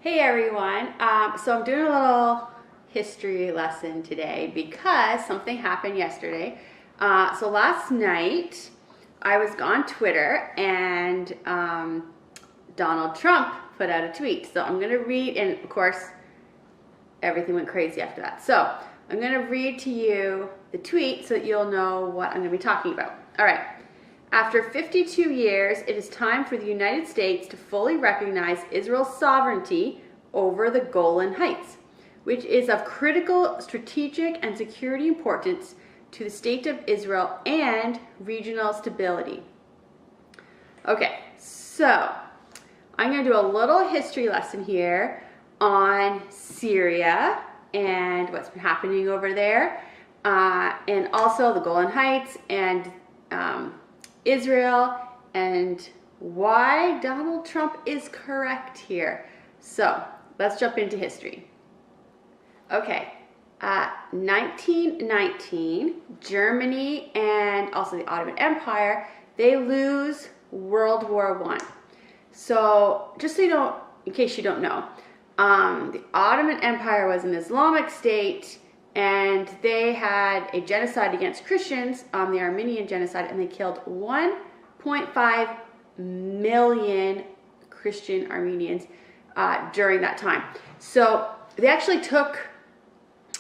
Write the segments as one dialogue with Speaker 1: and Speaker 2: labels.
Speaker 1: Hey everyone, so I'm doing a little history lesson today because something happened yesterday. So last night I was on Twitter and Donald Trump put out a tweet. So I'm going to read, and of course everything went crazy after that. So I'm going to read to you the tweet so that you'll know what I'm going to be talking about. All right. After 52 years, it is time for the United States to fully recognize Israel's sovereignty over the Golan Heights, which is of critical strategic and security importance to the state of Israel and regional stability. Okay, so I'm going to do a little history lesson here on Syria and what's been happening over there, and also the Golan Heights and Israel, and why Donald Trump is correct here. So let's jump into history. Okay, 1919, Germany and also the Ottoman Empire, they lose World War I. So just so you don't, in case you don't know, the Ottoman Empire was an Islamic state, and they had a genocide against Christians, the Armenian genocide, and they killed 1.5 million Christian Armenians during that time. So they actually took,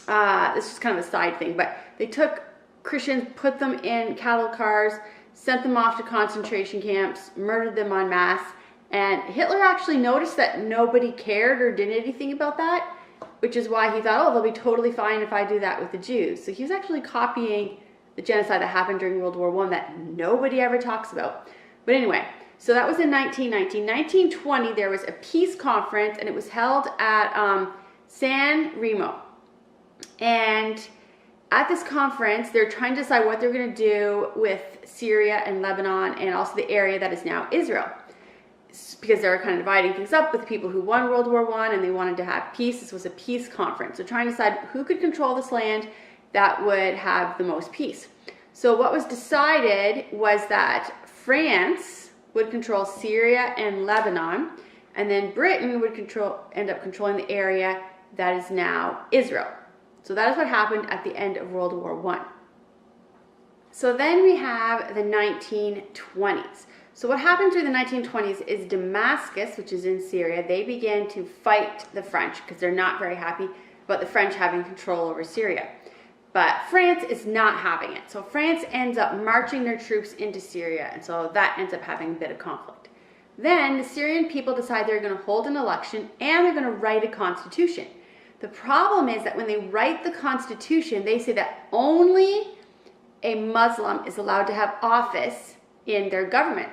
Speaker 1: this is kind of a side thing, but they took Christians, put them in cattle cars, sent them off to concentration camps, murdered them en masse, and Hitler actually noticed that nobody cared or did anything about that, which is why he thought, oh, they'll be totally fine if I do that with the Jews. So he was actually copying the genocide that happened during World War I that nobody ever talks about. But anyway, so that was in 1919. 1920, there was a peace conference, and it was held at San Remo. And at this conference, they're trying to decide what they're going to do with Syria and Lebanon and also the area that is now Israel, because they were kind of dividing things up with people who won World War I and they wanted to have peace. This was a peace conference. So trying to decide who could control this land that would have the most peace. So what was decided was that France would control Syria and Lebanon, and then Britain would end up controlling the area that is now Israel. So that is what happened at the end of World War I. So then we have the 1920s. So what happened during the 1920s is Damascus, which is in Syria, they began to fight the French because they're not very happy about the French having control over Syria. But France is not having it. So France ends up marching their troops into Syria, and so that ends up having a bit of conflict. Then the Syrian people decide they're going to hold an election and they're going to write a constitution. The problem is that when they write the constitution, they say that only a Muslim is allowed to have office in their government.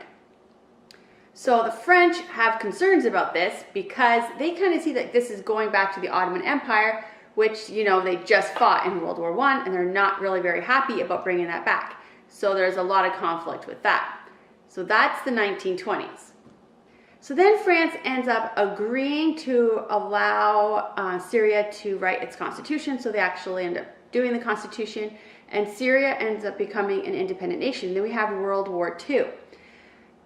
Speaker 1: So the French have concerns about this because they kind of see that this is going back to the Ottoman Empire, which, you know, they just fought in World War I, and they're not really very happy about bringing that back. So there's a lot of conflict with that. So that's the 1920s. So then France ends up agreeing to allow Syria to write its constitution. So they actually end up doing the constitution, and Syria ends up becoming an independent nation. Then we have World War II.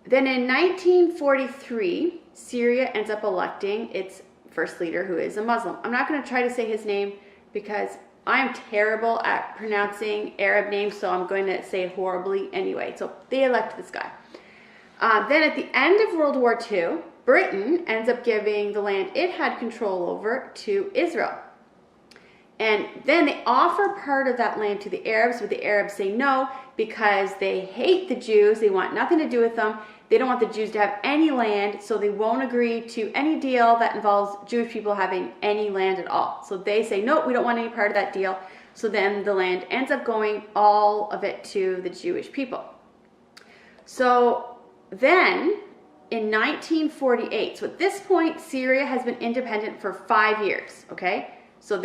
Speaker 1: Then in 1943, Syria ends up electing its first leader, who is a Muslim. I'm not going to try to say his name because I'm terrible at pronouncing Arab names, so I'm going to say it horribly anyway. So they elect this guy. Then at the end of World War II, Britain ends up giving the land it had control over to Israel. And then they offer part of that land to the Arabs, but the Arabs say no because they hate the Jews. They want nothing to do with them. They don't want the Jews to have any land, so they won't agree to any deal that involves Jewish people having any land at all. So they say, no, we don't want any part of that deal. So then the land ends up going, all of it, to the Jewish people. So then in 1948, so at this point, Syria has been independent for 5 years, okay? So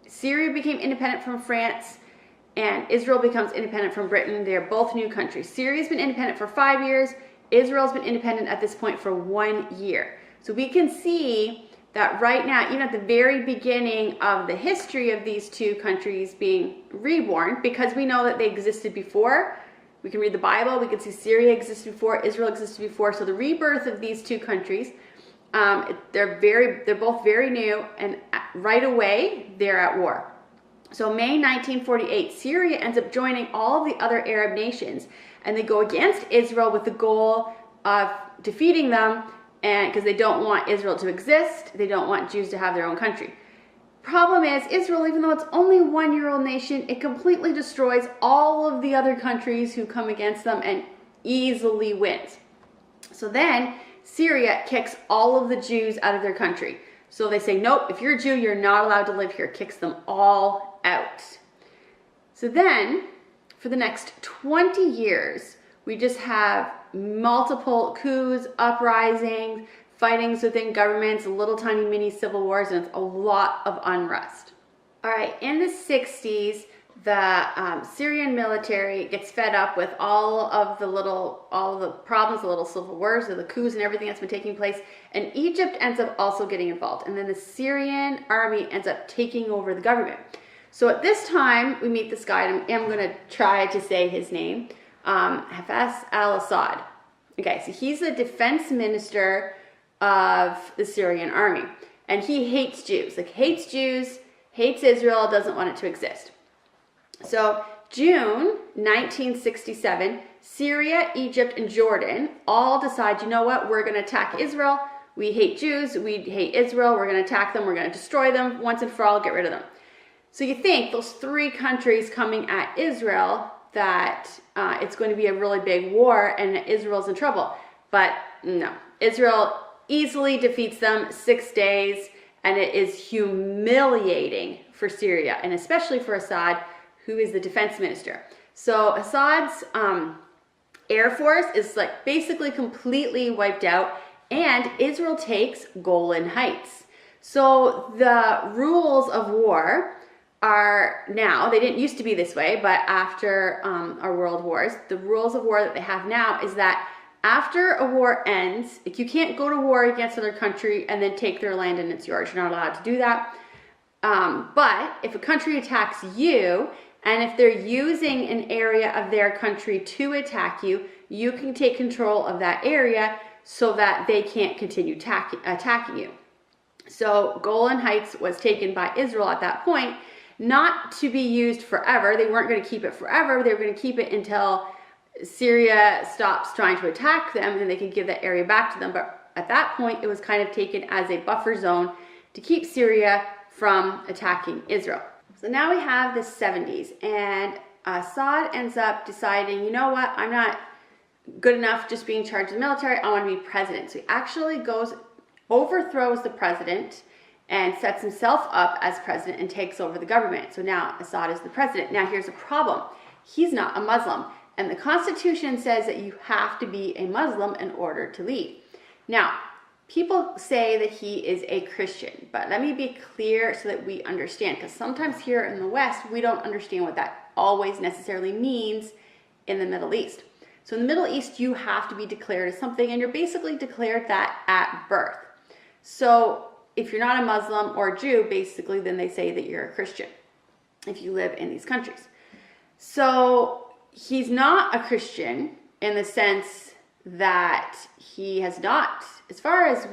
Speaker 1: Syria became independent from France, and Israel becomes independent from Britain. They are both new countries. Syria's been independent for 5 years. Israel's been independent at this point for 1 year. So we can see that right now, even at the very beginning of the history of these two countries being reborn, because we know that they existed before, we can read the Bible, we can see Syria existed before, Israel existed before. So the rebirth of these two countries They're both very new, and right away they're at war. So May 1948, Syria ends up joining all of the other Arab nations, and they go against Israel with the goal of defeating them, and because they don't want Israel to exist, they don't want Jews to have their own country. Problem is, Israel, even though it's only a 1-year-old nation, it completely destroys all of the other countries who come against them and easily wins. So then Syria kicks all of the Jews out of their country. So they say, nope, if you're a Jew, you're not allowed to live here. Kicks them all out. So then, for the next 20 years, we just have multiple coups, uprisings, fightings within governments, little tiny mini civil wars, and it's a lot of unrest. All right, in the 60s, the Syrian military gets fed up with all of the problems, the little civil wars, the coups and everything that's been taking place, and Egypt ends up also getting involved, and then the Syrian army ends up taking over the government. So at this time, we meet this guy, and I'm going to try to say his name, Hafez al-Assad. Okay, so he's the defense minister of the Syrian army, and he hates Jews, hates Israel, doesn't want it to exist. So June 1967, Syria, Egypt, and Jordan all decide, you know what, we're going to attack Israel. We hate Jews, we hate Israel, we're going to attack them, we're going to destroy them once and for all, get rid of them. So you think those 3 countries coming at Israel, that it's going to be a really big war and Israel's in trouble. But no, Israel easily defeats them 6 days, and it is humiliating for Syria, and especially for Assad, who is the defense minister. So Assad's air force is basically completely wiped out, and Israel takes Golan Heights. So the rules of war are now, they didn't used to be this way, but after our world wars, the rules of war that they have now is that after a war ends, you can't go to war against another country and then take their land and it's yours. You're not allowed to do that. But if a country attacks you, and if they're using an area of their country to attack you, you can take control of that area so that they can't continue attacking you. So Golan Heights was taken by Israel at that point, not to be used forever. They weren't going to keep it forever. They were going to keep it until Syria stops trying to attack them, and then they can give that area back to them. But at that point, it was kind of taken as a buffer zone to keep Syria from attacking Israel. So now we have the 70s, and Assad ends up deciding, you know what, I'm not good enough just being in charge of the military, I want to be president. So he actually overthrows the president and sets himself up as president and takes over the government. So now Assad is the president. Now here's a problem. He's not a Muslim, and the Constitution says that you have to be a Muslim in order to lead. Now, people say that he is a Christian, but let me be clear so that we understand, because sometimes here in the West, we don't understand what that always necessarily means in the Middle East. So in the Middle East, you have to be declared as something, and you're basically declared that at birth. So if you're not a Muslim or a Jew, basically, then they say that you're a Christian if you live in these countries. So he's not a Christian in the sense that he has not, as far as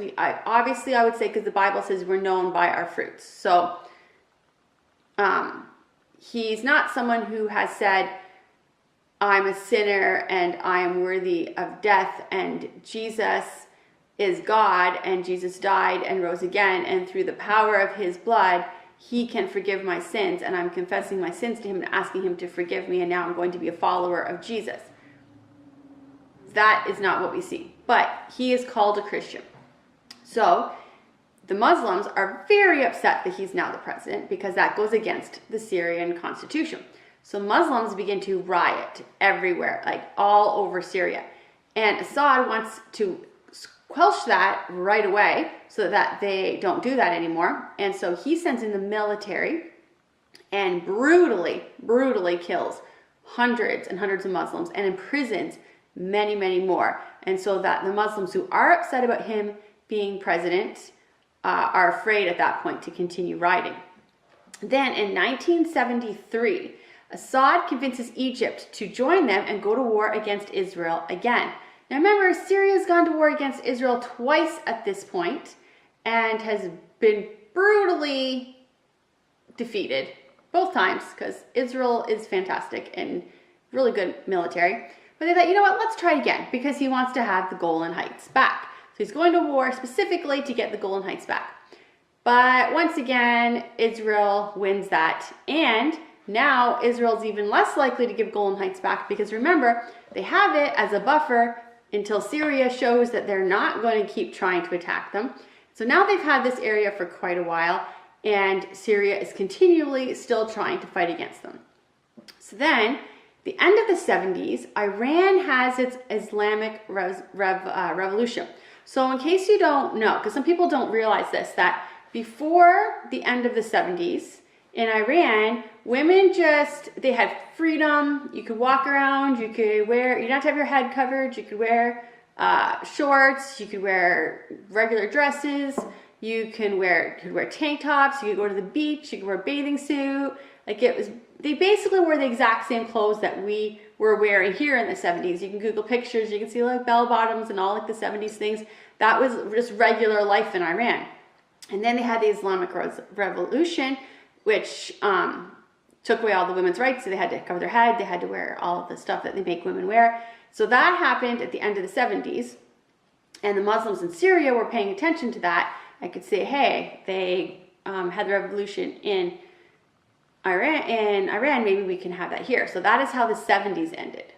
Speaker 1: obviously I would say, because the Bible says we're known by our fruits. So he's not someone who has said, I'm a sinner and I am worthy of death, and Jesus is God, and Jesus died and rose again, and through the power of his blood, he can forgive my sins, and I'm confessing my sins to him and asking him to forgive me, and now I'm going to be a follower of Jesus. That is not what we see, but he is called a Christian. So the Muslims are very upset that he's now the president, because that goes against the Syrian constitution. So Muslims begin to riot everywhere, all over Syria, and Assad wants to quelch that right away so that they don't do that anymore. And so he sends in the military and brutally kills hundreds and hundreds of Muslims and imprisons many, many more. And so that the Muslims who are upset about him being president are afraid at that point to continue rioting. Then in 1973, Assad convinces Egypt to join them and go to war against Israel again. Now remember, Syria's gone to war against Israel twice at this point and has been brutally defeated both times because Israel is fantastic and really good military. But they thought, you know what, let's try it again because he wants to have the Golan Heights back. So he's going to war specifically to get the Golan Heights back. But once again, Israel wins that. And now Israel's even less likely to give Golan Heights back because remember, they have it as a buffer until Syria shows that they're not going to keep trying to attack them. So now they've had this area for quite a while and Syria is continually still trying to fight against them. So then, the end of the 70s, Iran has its Islamic revolution. So in case you don't know, because some people don't realize this, that before the end of the 70s, in Iran, women they had freedom. You could walk around, you didn't have to have your head covered, you could wear shorts, you could wear regular dresses, you could wear tank tops, you could go to the beach, you could wear a bathing suit. They basically wore the exact same clothes that we were wearing here in the 70s. You can Google pictures, you can see like bell bottoms and all like the 70s things. That was just regular life in Iran. And then they had the Islamic Revolution, which took away all the women's rights. So they had to cover their head, they had to wear all of the stuff that they make women wear. So that happened at the end of the 70s. And the Muslims in Syria were paying attention to that. I could say, hey, they had the revolution in Iran, maybe we can have that here. So that is how the 70s ended.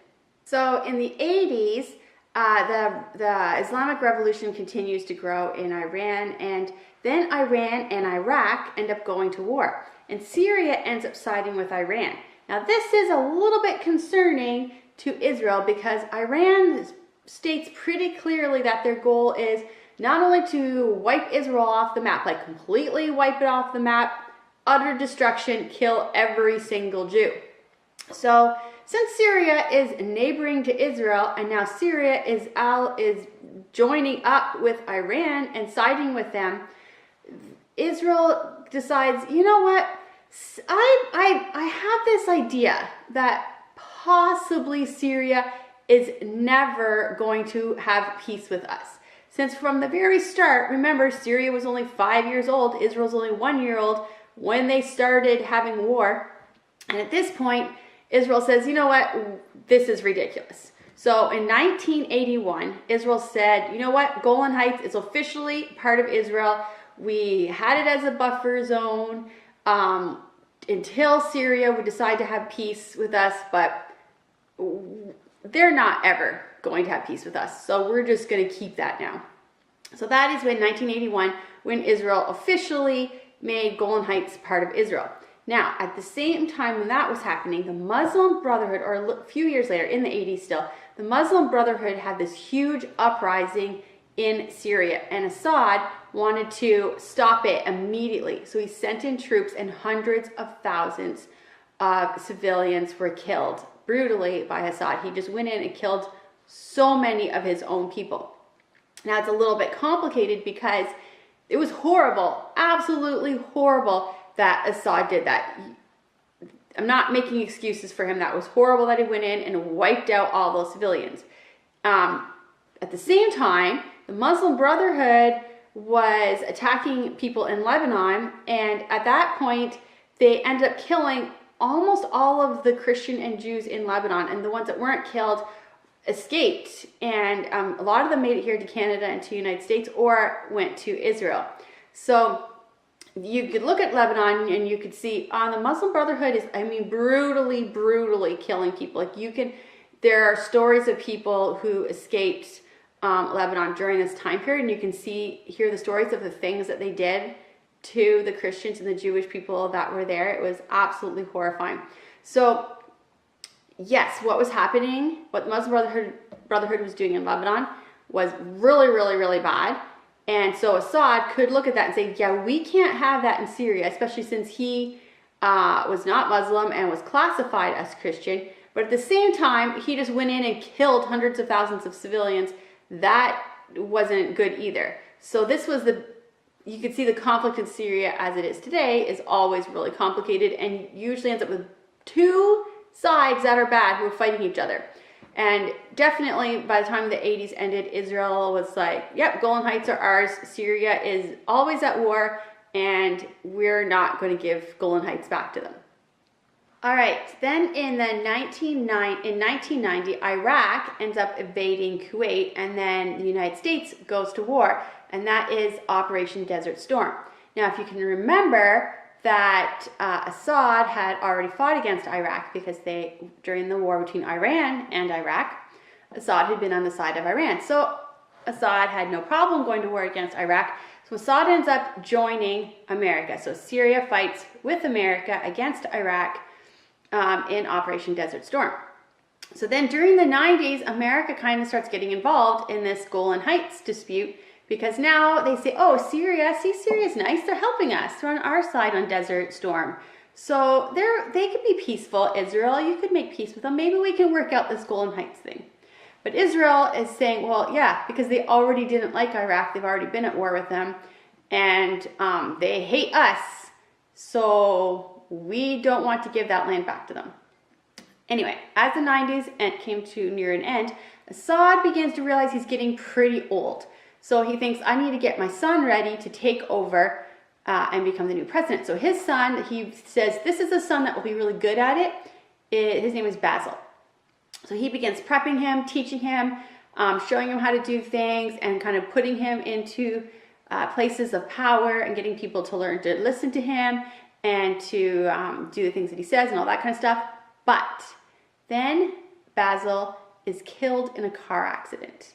Speaker 1: So in the 80s, the Islamic Revolution continues to grow in Iran, and then Iran and Iraq end up going to war, and Syria ends up siding with Iran. Now this is a little bit concerning to Israel because Iran states pretty clearly that their goal is not only to wipe Israel off the map, like completely wipe it off the map, utter destruction, kill every single Jew. So since Syria is neighboring to Israel and now Syria is joining up with Iran and siding with them, Israel decides, you know what, I have this idea that possibly Syria is never going to have peace with us. Since from the very start, remember, Syria was only 5 years old, Israel's only 1 year old when they started having war. And at this point, Israel says, you know what, this is ridiculous. So in 1981, Israel said, you know what, Golan Heights is officially part of Israel. We had it as a buffer zone until Syria would decide to have peace with us, but they're not ever going to have peace with us. So we're just going to keep that now. So that is when 1981, when Israel officially made Golan Heights part of Israel. Now, at the same time when that was happening, the Muslim Brotherhood, or a few years later, in the 80s still, the Muslim Brotherhood had this huge uprising in Syria, and Assad wanted to stop it immediately. So he sent in troops, and hundreds of thousands of civilians were killed brutally by Assad. He just went in and killed so many of his own people. Now, it's a little bit complicated because it was horrible, absolutely horrible that Assad did that. I'm not making excuses for him. That was horrible that he went in and wiped out all those civilians. At the same time, the Muslim Brotherhood was attacking people in Lebanon, and at that point, they ended up killing almost all of the Christian and Jews in Lebanon, and the ones that weren't killed escaped, and a lot of them made it here to Canada and to the United States or went to Israel. So you could look at Lebanon and you could see the Muslim Brotherhood is, brutally killing people. There are stories of people who escaped Lebanon during this time period, and you can hear the stories of the things that they did to the Christians and the Jewish people that were there. It was absolutely horrifying. So yes, what was happening, what the Muslim Brotherhood was doing in Lebanon was really bad. And so Assad could look at that and say, yeah, we can't have that in Syria, especially since he was not Muslim and was classified as Christian. But at the same time, he just went in and killed hundreds of thousands of civilians. That wasn't good either. So this was you could see the conflict in Syria as it is today is always really complicated and usually ends up with two sides that are bad who are fighting each other. And definitely by the time the 80s ended, Israel was like, yep, Golan Heights are ours. Syria is always at war, and we're not going to give Golan Heights back to them. All right, then in 1990, Iraq ends up invading Kuwait, and then the United States goes to war, and that is Operation Desert Storm. Now, if you can remember that Assad had already fought against Iraq because during the war between Iran and Iraq, Assad had been on the side of Iran. So Assad had no problem going to war against Iraq. So Assad ends up joining America. So Syria fights with America against Iraq in Operation Desert Storm. So then during the 90s, America kind of starts getting involved in this Golan Heights dispute, because now they say, oh, Syria, see, Syria's nice. They're helping us. They're on our side on Desert Storm. So they could be peaceful. Israel, you could make peace with them. Maybe we can work out this Golan Heights thing. But Israel is saying, well, yeah, because they already didn't like Iraq. They've already been at war with them. And they hate us. So we don't want to give that land back to them. Anyway, as the 90s came to near an end, Assad begins to realize he's getting pretty old. So he thinks, I need to get my son ready to take over and become the new president. So his son, he says, this is a son that will be really good at it. His name is Basil. So he begins prepping him, teaching him, showing him how to do things, and kind of putting him into places of power and getting people to learn to listen to him and to do the things that he says and all that kind of stuff. But then Basil is killed in a car accident.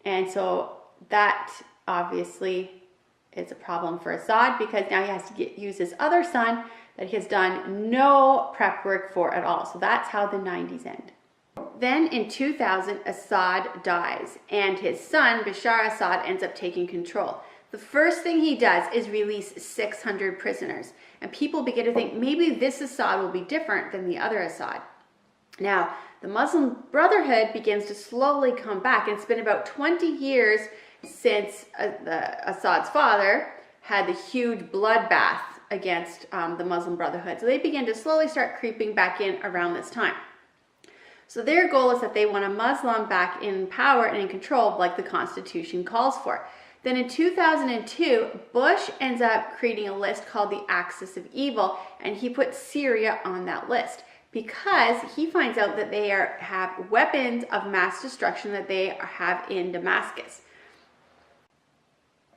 Speaker 1: And so that obviously is a problem for Assad, because now he has to use his other son that he has done no prep work for at all. So that's how the 90s end. Then in 2000, Assad dies, and his son, Bashar Assad, ends up taking control. The first thing he does is release 600 prisoners. And people begin to think maybe this Assad will be different than the other Assad. Now, the Muslim Brotherhood begins to slowly come back. And it's been about 20 years since Assad's father had the huge bloodbath against the Muslim Brotherhood. So they begin to slowly start creeping back in around this time. So their goal is that they want a Muslim back in power and in control, like the Constitution calls for. Then in 2002, Bush ends up creating a list called the Axis of Evil, and he puts Syria on that list because he finds out that they have weapons of mass destruction that they have in Damascus.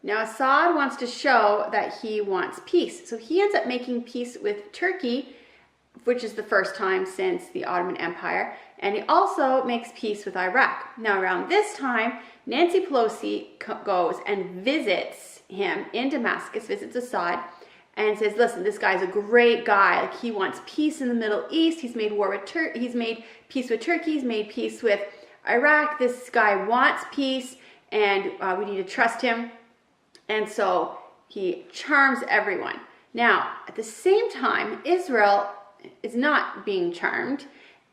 Speaker 1: Now, Assad wants to show that he wants peace. So he ends up making peace with Turkey, which is the first time since the Ottoman Empire. And he also makes peace with Iraq. Now, around this time, Nancy Pelosi goes and visits him in Damascus, visits Assad, and says, listen, this guy's a great guy. Like, he wants peace in the Middle East. He's made he's made peace with Turkey. He's made peace with Iraq. This guy wants peace, and we need to trust him. And so he charms everyone. Now, at the same time, Israel is not being charmed,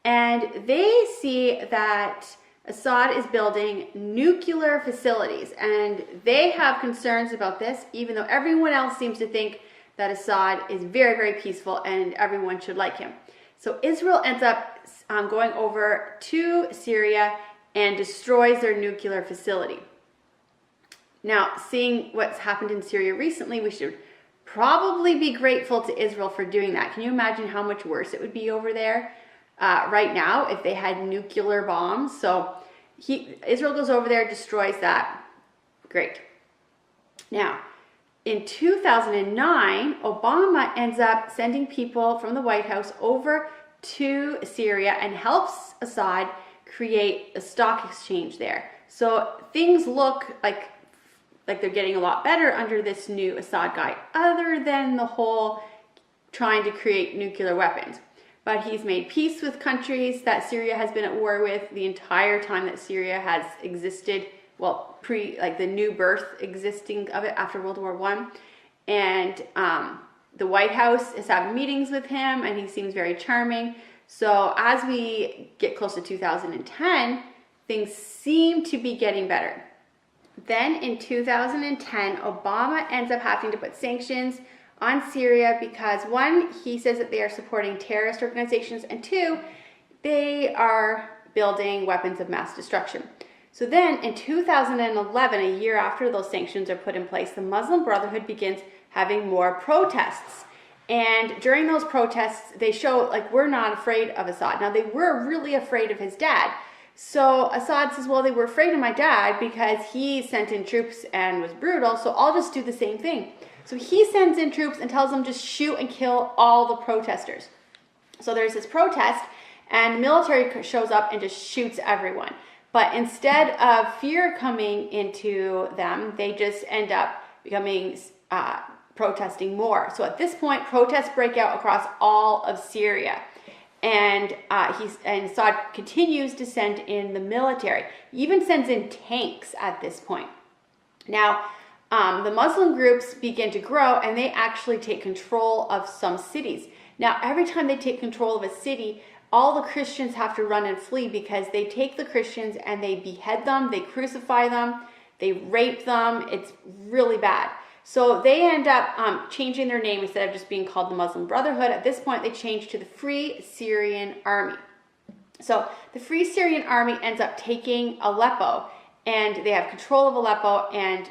Speaker 1: and they see that Assad is building nuclear facilities, and they have concerns about this, even though everyone else seems to think that Assad is very, very peaceful and everyone should like him. So Israel ends up going over to Syria and destroys their nuclear facility. Now, seeing what's happened in Syria recently, we should probably be grateful to Israel for doing that. Can you imagine how much worse it would be over there right now if they had nuclear bombs? So Israel goes over there, destroys that. Great. Now, in 2009, Obama ends up sending people from the White House over to Syria and helps Assad create a stock exchange there. So things look like they're getting a lot better under this new Assad guy, other than the whole trying to create nuclear weapons. But he's made peace with countries that Syria has been at war with the entire time that Syria has existed, well, the new birth existing of it after World War I. And the White House is having meetings with him, and he seems very charming. So as we get close to 2010, things seem to be getting better. Then in 2010, Obama ends up having to put sanctions on Syria because, one, he says that they are supporting terrorist organizations, and two, they are building weapons of mass destruction. So then in 2011, a year after those sanctions are put in place, the Muslim Brotherhood begins having more protests. And during those protests, they show, like, we're not afraid of Assad. Now, they were really afraid of his dad. So Assad says, well, they were afraid of my dad because he sent in troops and was brutal, so I'll just do the same thing. So he sends in troops and tells them just shoot and kill all the protesters. So there's this protest, and the military shows up and just shoots everyone. But instead of fear coming into them, they just end up becoming protesting more. So at this point, protests break out across all of Syria. And Assad continues to send in the military. He even sends in tanks at this point. Now, the Muslim groups begin to grow, and they actually take control of some cities. Now, every time they take control of a city, all the Christians have to run and flee because they take the Christians and they behead them, they crucify them, they rape them. It's really bad. So they end up changing their name. Instead of just being called the Muslim Brotherhood, at this point they change to the Free Syrian Army. So the Free Syrian Army ends up taking Aleppo, and they have control of Aleppo, and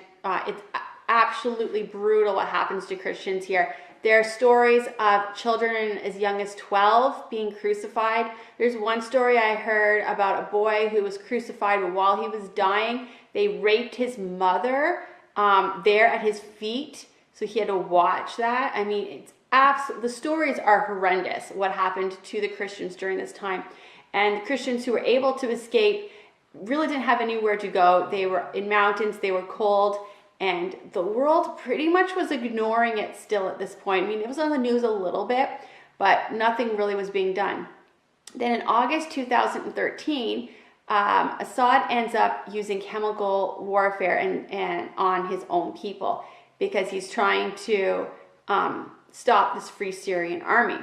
Speaker 1: it's absolutely brutal what happens to Christians here. There are stories of children as young as 12 being crucified. There's one story I heard about a boy who was crucified, but while he was dying, they raped his mother there at his feet, so he had to watch that. I mean, it's the stories are horrendous, what happened to the Christians during this time. And the Christians who were able to escape really didn't have anywhere to go. They were in mountains, they were cold, and the world pretty much was ignoring it still at this point. I mean, it was on the news a little bit, but nothing really was being done. Then in August 2013, Assad ends up using chemical warfare and on his own people because he's trying to stop this Free Syrian Army.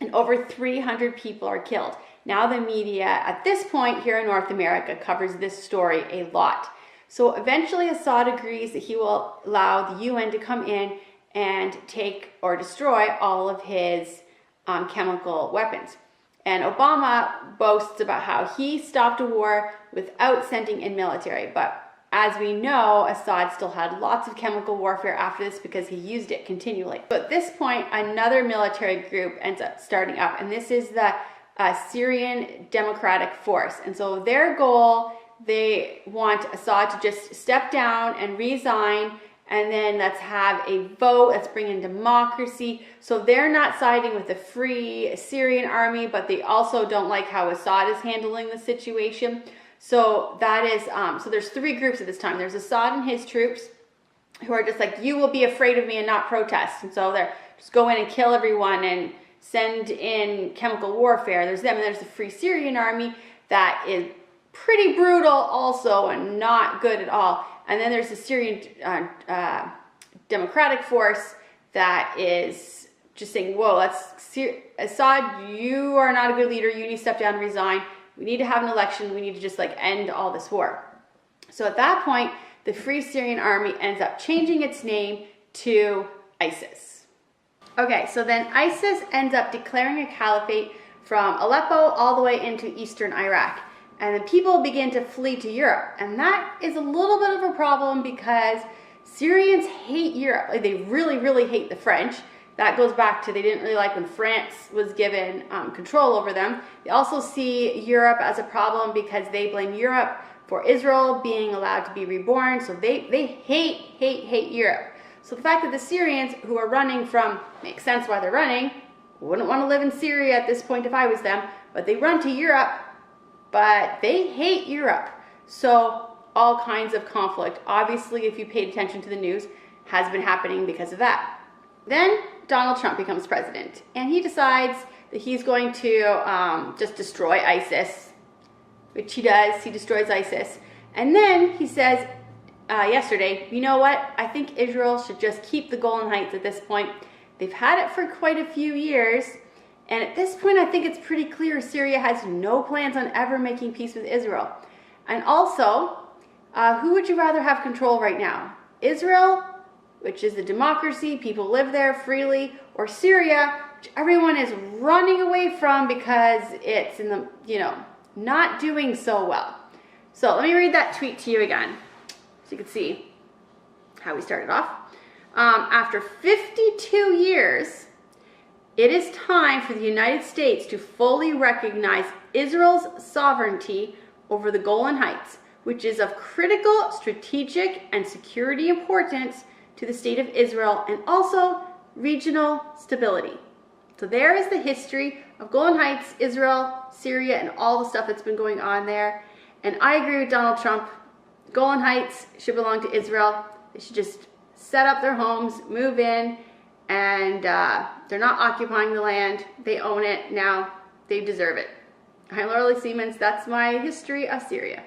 Speaker 1: And over 300 people are killed. Now the media at this point here in North America covers this story a lot. So eventually Assad agrees that he will allow the UN to come in and take or destroy all of his chemical weapons. And Obama boasts about how he stopped a war without sending in military. But as we know, Assad still had lots of chemical warfare after this because he used it continually. So at this point, another military group ends up starting up, and this is the Syrian Democratic Force. And so their goal, they want Assad to just step down and resign, and then let's have a vote, let's bring in democracy. So they're not siding with the Free Syrian Army, but they also don't like how Assad is handling the situation. So that is, so there's three groups at this time. There's Assad and his troops who are just like, you will be afraid of me and not protest. And so they're just go in and kill everyone and send in chemical warfare. There's them, and there's the Free Syrian Army that is pretty brutal also and not good at all. And then there's the Syrian Democratic Force that is just saying, whoa, Assad, you are not a good leader. You need to step down and resign. We need to have an election. We need to just end all this war. So at that point, the Free Syrian Army ends up changing its name to ISIS. Okay, so then ISIS ends up declaring a caliphate from Aleppo all the way into eastern Iraq. And then people begin to flee to Europe. And that is a little bit of a problem because Syrians hate Europe. Like, they really, really hate the French. That goes back to they didn't really like when France was given control over them. They also see Europe as a problem because they blame Europe for Israel being allowed to be reborn. So they hate Europe. So the fact that the Syrians who are running from, makes sense why they're running, wouldn't want to live in Syria at this point if I was them, but they run to Europe. But they hate Europe. So all kinds of conflict, obviously, if you paid attention to the news, has been happening because of that. Then Donald Trump becomes president, and he decides that he's going to just destroy ISIS, which he does. He destroys ISIS. And then he says yesterday, you know what? I think Israel should just keep the Golan Heights at this point. They've had it for quite a few years. And at this point, I think it's pretty clear Syria has no plans on ever making peace with Israel. And also, who would you rather have control right now? Israel, which is a democracy, people live there freely, or Syria, which everyone is running away from because it's in the, not doing so well. So let me read that tweet to you again so you can see how we started off. After 52 years, it is time for the United States to fully recognize Israel's sovereignty over the Golan Heights, which is of critical strategic and security importance to the state of Israel and also regional stability. So there is the history of Golan Heights, Israel, Syria, and all the stuff that's been going on there. And I agree with Donald Trump. Golan Heights should belong to Israel. They should just set up their homes, move in, and they're not occupying the land. They own it now. They deserve it. I'm Laura Siemens. That's my history of Syria.